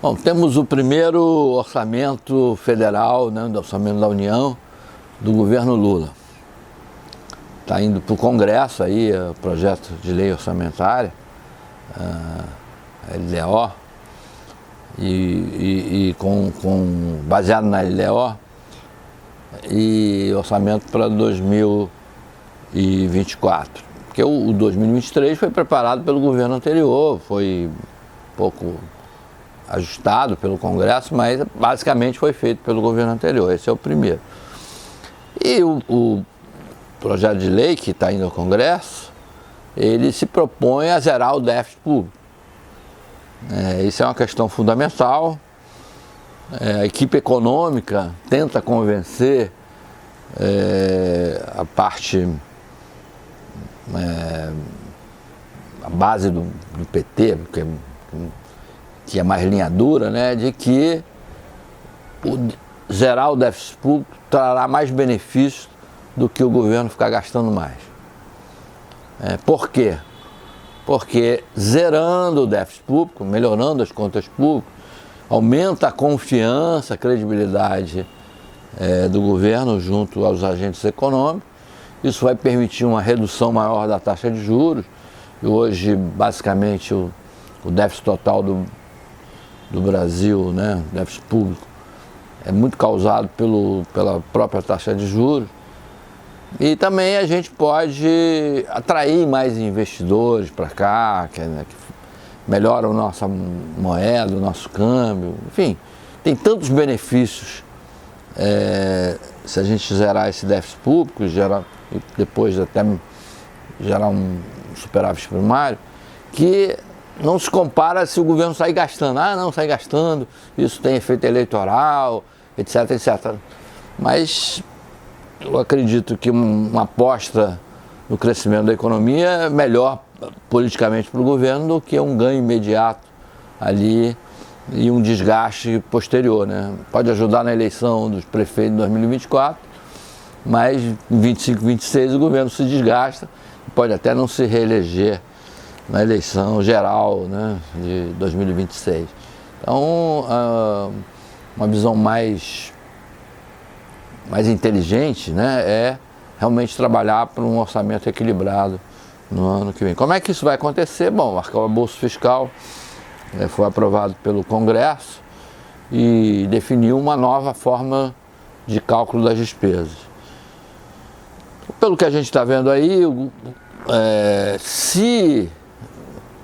Bom, temos o primeiro orçamento federal, né, do orçamento da União, do governo Lula. Está indo para o Congresso aí, o projeto de lei orçamentária, a LDO, e baseado na LDO, e orçamento para 2024. Porque o 2023 foi preparado pelo governo anterior, foi pouco ajustado pelo Congresso, mas basicamente foi feito pelo governo anterior. Esse é o primeiro. E o projeto de lei que está indo ao Congresso, ele se propõe a zerar o déficit público. Isso é uma questão fundamental. A equipe econômica tenta convencer a parte, a base do PT, que é mais linha dura, né, de que zerar o déficit público trará mais benefícios do que o governo ficar gastando mais. Por quê? Porque zerando o déficit público, melhorando as contas públicas, aumenta a confiança, a credibilidade do governo junto aos agentes econômicos. Isso vai permitir uma redução maior da taxa de juros. E hoje, basicamente, o déficit total do Brasil, né, déficit público, é muito causado pela própria taxa de juros. E também a gente pode atrair mais investidores para cá, que melhora a nossa moeda, o nosso câmbio, enfim, tem tantos benefícios se a gente zerar esse déficit público, e depois até gerar um superávit primário, que não se compara se o governo sair gastando. Não, sai gastando, isso tem efeito eleitoral, etc, etc. Mas eu acredito que uma aposta no crescimento da economia é melhor politicamente para o governo do que um ganho imediato ali e um desgaste posterior, né? Pode ajudar na eleição dos prefeitos em 2024, mas em 25, 26 o governo se desgasta, pode até não se reeleger na eleição geral, né, de 2026. Então, uma visão mais inteligente, né, é realmente trabalhar para um orçamento equilibrado no ano que vem. Como é que isso vai acontecer? Bom, o arcabouço fiscal foi aprovado pelo Congresso e definiu uma nova forma de cálculo das despesas. Pelo que a gente está vendo aí, se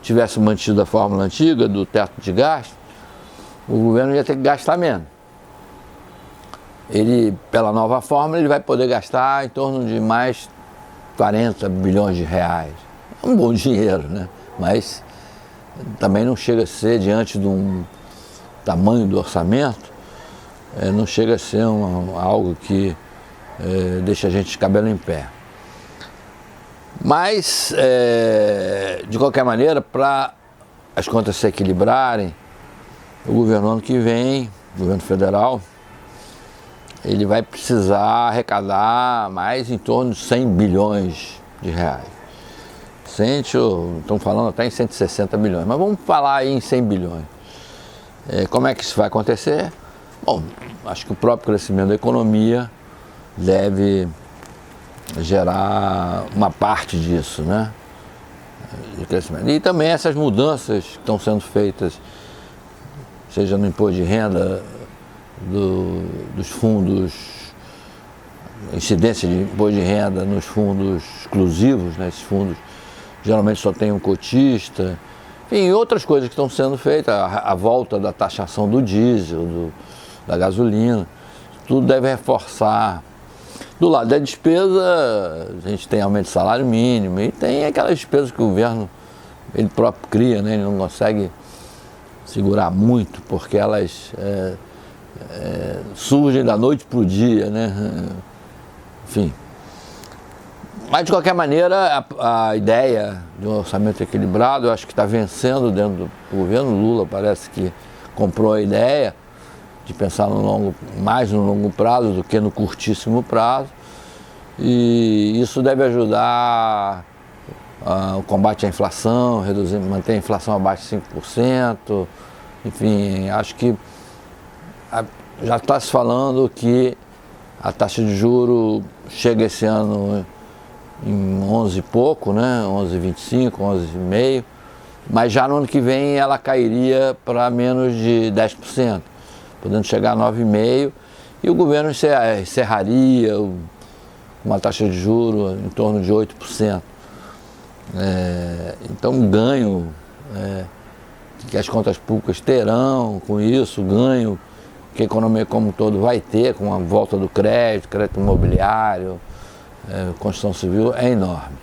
tivesse mantido a fórmula antiga do teto de gasto, o governo ia ter que gastar menos. Ele, pela nova fórmula, ele vai poder gastar em torno de mais 40 bilhões de reais. É um bom dinheiro, né? Mas também não chega a ser, diante de um tamanho do orçamento, não chega a ser algo que deixa a gente de cabelo em pé. Mas, de qualquer maneira, para as contas se equilibrarem, o governo ano que vem, o governo federal, ele vai precisar arrecadar mais em torno de 100 bilhões de reais. Estão falando até em 160 bilhões, mas vamos falar aí em 100 bilhões. Como é que isso vai acontecer? Bom, acho que o próprio crescimento da economia deve gerar uma parte disso, né, de crescimento. E também essas mudanças que estão sendo feitas, seja no imposto de renda dos fundos, incidência de imposto de renda nos fundos exclusivos, né, esses fundos geralmente só tem um cotista, enfim, outras coisas que estão sendo feitas, a volta da taxação do diesel, da gasolina, tudo deve reforçar. Do lado da despesa, a gente tem aumento de salário mínimo e tem aquelas despesas que o governo ele próprio cria, né? Ele não consegue segurar muito porque elas surgem da noite para o dia, né? Enfim. Mas, de qualquer maneira, a ideia de um orçamento equilibrado, eu acho que está vencendo dentro do governo. Lula parece que comprou a ideia de pensar mais no longo prazo do que no curtíssimo prazo. E isso deve ajudar o combate à inflação, manter a inflação abaixo de 5%, Enfim, acho que já está se falando que a taxa de juros chega esse ano em 11 e pouco, né? 11,25, 11,5, mas já no ano que vem ela cairia para menos de 10%, podendo chegar a 9,5%, e o governo encerraria uma taxa de juros em torno de 8%. Então, um ganho que as contas públicas terão com isso, ganho que a economia como um todo vai ter com a volta do crédito imobiliário, construção civil, é enorme.